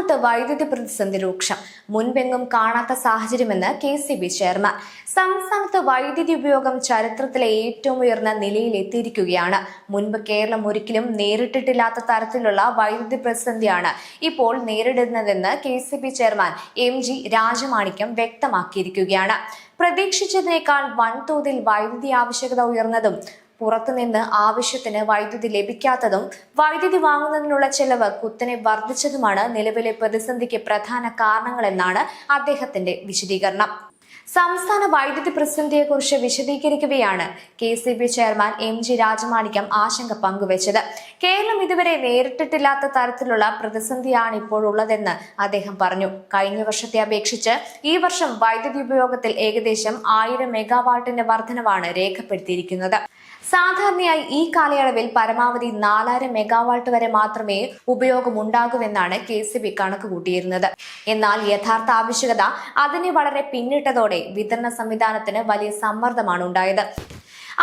സംസ്ഥാനത്ത് വൈദ്യുതി പ്രതിസന്ധി രൂക്ഷം. മുൻപെങ്ങും കാണാത്ത സാഹചര്യമെന്ന് KCB ചെയർമാൻ. സംസ്ഥാനത്ത് വൈദ്യുതി ഉപയോഗം ചരിത്രത്തിലെ ഏറ്റവും ഉയർന്ന നിലയിലെത്തിയിരിക്കുകയാണ്. മുൻപ് കേരളം ഒരിക്കലും നേരിട്ടിട്ടില്ലാത്ത തരത്തിലുള്ള വൈദ്യുതി പ്രതിസന്ധിയാണ് ഇപ്പോൾ നേരിടുന്നതെന്ന് KCB ചെയർമാൻ MG രാജമാണിക്യം വ്യക്തമാക്കിയിരിക്കുകയാണ്. പ്രതീക്ഷിച്ചതിനേക്കാൾ വൻതോതിൽ വൈദ്യുതി ആവശ്യകത ഉയർന്നതും പുറത്തുനിന്ന് ആവശ്യത്തിന് വൈദ്യുതി ലഭിക്കാത്തതും വൈദ്യുതി വാങ്ങുന്നതിനുള്ള ചെലവ് കുത്തനെ വർദ്ധിച്ചതുമാണ് നിലവിലെ പ്രതിസന്ധിക്ക് പ്രധാന കാരണങ്ങളെന്നാണ് അദ്ദേഹത്തിന്റെ വിശദീകരണം. സംസ്ഥാന വൈദ്യുതി പ്രതിസന്ധിയെക്കുറിച്ച് വിശദീകരിക്കുകയാണ് KCB ചെയർമാൻ MG രാജമാണിക്യം ആശങ്ക പങ്കുവച്ചത്. കേരളം ഇതുവരെ നേരിട്ടിട്ടില്ലാത്ത തരത്തിലുള്ള പ്രതിസന്ധിയാണ് ഇപ്പോഴുള്ളതെന്ന് അദ്ദേഹം പറഞ്ഞു. കഴിഞ്ഞ വർഷത്തെ അപേക്ഷിച്ച് ഈ വർഷം വൈദ്യുതി ഉപയോഗത്തിൽ ഏകദേശം 1000 മെഗാവാട്ടിന്റെ വർധനവാണ് രേഖപ്പെടുത്തിയിരിക്കുന്നത്. സാധാരണയായി ഈ കാലയളവിൽ പരമാവധി 4000 മെഗാവാട്ട് വരെ മാത്രമേ ഉപയോഗമുണ്ടാകൂവെന്നാണ് KCB കണക്ക് കൂട്ടിയിരുന്നത്. എന്നാൽ യഥാർത്ഥ ആവശ്യകത അതിനെ വളരെ പിന്നിട്ടതോടെ വിതരണ സംവിധാനത്തിന് വലിയ സമ്മർദ്ദമാണ് ഉണ്ടായത്.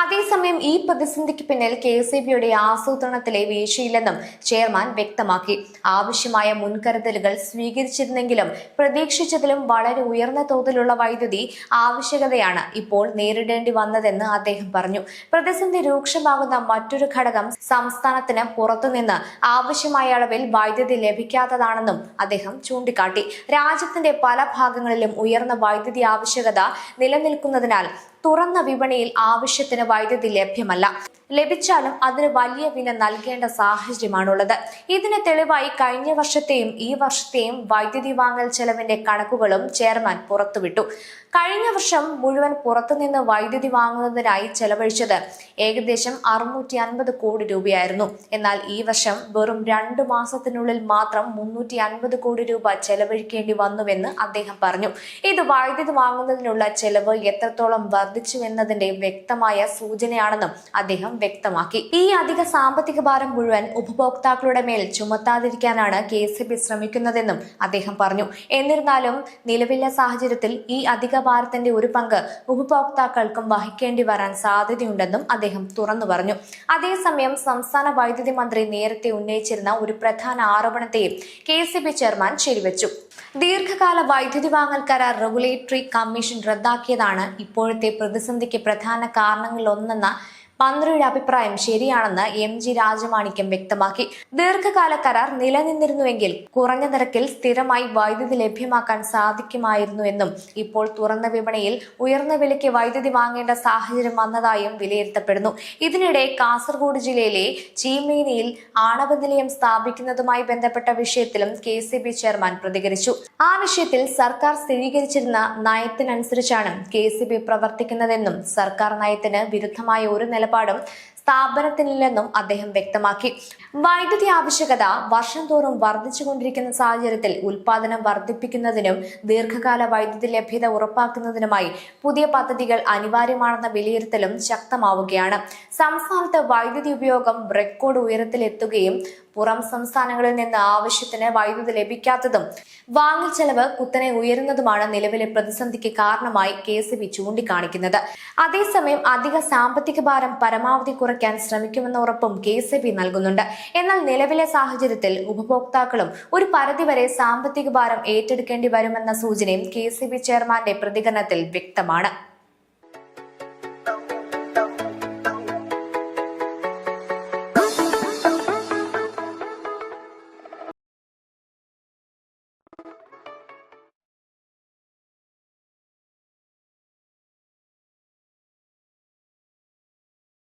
അതേസമയം ഈ പ്രതിസന്ധിക്ക് പിന്നിൽ KCBയുടെ ആസൂത്രണത്തിലെ വീഴ്ചയില്ലെന്നും ചെയർമാൻ വ്യക്തമാക്കി. ആവശ്യമായ മുൻകരുതലുകൾ സ്വീകരിച്ചിരുന്നെങ്കിലും പ്രതീക്ഷിച്ചതിലും വളരെ ഉയർന്ന തോതിലുള്ള വൈദ്യുതി ആവശ്യകതയാണ് ഇപ്പോൾ നേരിടേണ്ടി വന്നതെന്ന് അദ്ദേഹം പറഞ്ഞു. പ്രതിസന്ധി രൂക്ഷമാകുന്ന മറ്റൊരു ഘടകം സംസ്ഥാനത്തിന് പുറത്തുനിന്ന് ആവശ്യമായ അളവിൽ വൈദ്യുതി ലഭിക്കാത്തതാണെന്നും അദ്ദേഹം ചൂണ്ടിക്കാട്ടി. രാജ്യത്തിന്റെ പല ഭാഗങ്ങളിലും ഉയർന്ന വൈദ്യുതി ആവശ്യകത നിലനിൽക്കുന്നതിനാൽ തുറന്ന വിപണിയിൽ ആവശ്യത്തിന് വൈദ്യുതി ലഭ്യമല്ല. ലഭിച്ചാലും അതിന് വലിയ വില നൽകേണ്ട സാഹചര്യമാണുള്ളത്. ഇതിന് തെളിവായി കഴിഞ്ഞ വർഷത്തെയും ഈ വർഷത്തെയും വൈദ്യുതി വാങ്ങൽ ചെലവിന്റെ കണക്കുകളും ചെയർമാൻ പുറത്തുവിട്ടു. കഴിഞ്ഞ വർഷം മുഴുവൻ പുറത്തുനിന്ന് വൈദ്യുതി വാങ്ങുന്നതിനായി ചെലവഴിച്ചത് ഏകദേശം 650 കോടി രൂപയായിരുന്നു. എന്നാൽ ഈ വർഷം വെറും 2 മാസത്തിനുള്ളിൽ മാത്രം 350 കോടി രൂപ ചെലവഴിക്കേണ്ടി വന്നുവെന്ന് അദ്ദേഹം പറഞ്ഞു. ഇത് വൈദ്യുതി വാങ്ങുന്നതിനുള്ള ചെലവ് എത്രത്തോളം വർദ്ധിച്ചുവെന്നതിന്റെ വ്യക്തമായ സൂചനയാണെന്നും അദ്ദേഹം വ്യക്തമാക്കി. ഈ അധിക സാമ്പത്തിക ഭാരം മുഴുവൻ ഉപഭോക്താക്കളുടെ മേൽ ചുമത്താതിരിക്കാനാണ് KCB ശ്രമിക്കുന്നതെന്നും അദ്ദേഹം പറഞ്ഞു. എന്നിരുന്നാലും നിലവിലെ സാഹചര്യത്തിൽ ഈ അധിക ഭാരത്തിന്റെ ഒരു പങ്ക് ഉപഭോക്താക്കൾക്കും വഹിക്കേണ്ടി വരാൻ സാധ്യതയുണ്ടെന്നും അദ്ദേഹം തുറന്നു പറഞ്ഞു. അതേസമയം സംസ്ഥാന വൈദ്യുതി മന്ത്രി നേരത്തെ ഉന്നയിച്ചിരുന്ന ഒരു പ്രധാന ആരോപണത്തെയും KCB ചെയർമാൻ ശരിവച്ചു. ദീർഘകാല വൈദ്യുതി വാങ്ങൽ കരാർ റെഗുലേറ്ററി കമ്മീഷൻ റദ്ദാക്കിയതാണ് ഇപ്പോഴത്തെ പ്രതിസന്ധിക്ക് പ്രധാന കാരണങ്ങളിലൊന്നെന്ന മന്ത്രിയുടെ അഭിപ്രായം ശരിയാണെന്ന് MG രാജമാണിക്യം വ്യക്തമാക്കി. ദീർഘകാല കരാർ നിലനിന്നിരുന്നുവെങ്കിൽ കുറഞ്ഞ നിരക്കിൽ സ്ഥിരമായി വൈദ്യുതി ലഭ്യമാക്കാൻ സാധിക്കുമായിരുന്നുവെന്നും ഇപ്പോൾ തുറന്ന വിപണിയിൽ ഉയർന്ന വിലയ്ക്ക് വൈദ്യുതി വാങ്ങേണ്ട സാഹചര്യം വന്നതായും വിലയിരുത്തപ്പെടുന്നു. ഇതിനിടെ കാസർഗോഡ് ജില്ലയിലെ ചീമേനിയിൽ ആണവ നിലയം സ്ഥാപിക്കുന്നതുമായി ബന്ധപ്പെട്ട വിഷയത്തിലും KCB ചെയർമാൻ പ്രതികരിച്ചു. ആ വിഷയത്തിൽ സർക്കാർ സ്ഥിരീകരിച്ചിരുന്ന നയത്തിനനുസരിച്ചാണ് KCB പ്രവർത്തിക്കുന്നതെന്നും സർക്കാർ നയത്തിന് വിരുദ്ധമായ ഒരു നിലപാടും സ്ഥാപനത്തിനില്ലെന്നും അദ്ദേഹം വ്യക്തമാക്കി. വൈദ്യുതി ആവശ്യകത വർഷം തോറും വർദ്ധിച്ചുകൊണ്ടിരിക്കുന്ന സാഹചര്യത്തിൽ ഉൽപാദനം വർദ്ധിപ്പിക്കുന്നതിനും ദീർഘകാല വൈദ്യുതി ലഭ്യത ഉറപ്പാക്കുന്നതിനുമായി പുതിയ പദ്ധതികൾ അനിവാര്യമാണെന്ന വിലയിരുത്തലും ശക്തമാവുകയാണ്. സംസ്ഥാനത്ത് വൈദ്യുതി ഉപയോഗം റെക്കോർഡ് ഉയരത്തിലെത്തുകയും പുറം സംസ്ഥാനങ്ങളിൽ നിന്ന് ആവശ്യത്തിന് വൈദ്യുതി ലഭിക്കാത്തതും വാങ്ങൽ ചെലവ് കുത്തനെ ഉയരുന്നതുമാണ് നിലവിലെ പ്രതിസന്ധിക്ക് കാരണമായി KCB ചൂണ്ടിക്കാണിക്കുന്നത്. അതേസമയം അധിക സാമ്പത്തിക ഭാരം പരമാവധി കുറയ്ക്കാൻ ശ്രമിക്കുമെന്ന ഉറപ്പും KCB നൽകുന്നുണ്ട്. എന്നാൽ നിലവിലെ സാഹചര്യത്തിൽ ഉപഭോക്താക്കളും ഒരു പരിധിവരെ സാമ്പത്തിക ഭാരം ഏറ്റെടുക്കേണ്ടി വരുമെന്ന സൂചനയും KCB ചെയർമാന്റെ പ്രതികരണത്തിൽ വ്യക്തമാണ്.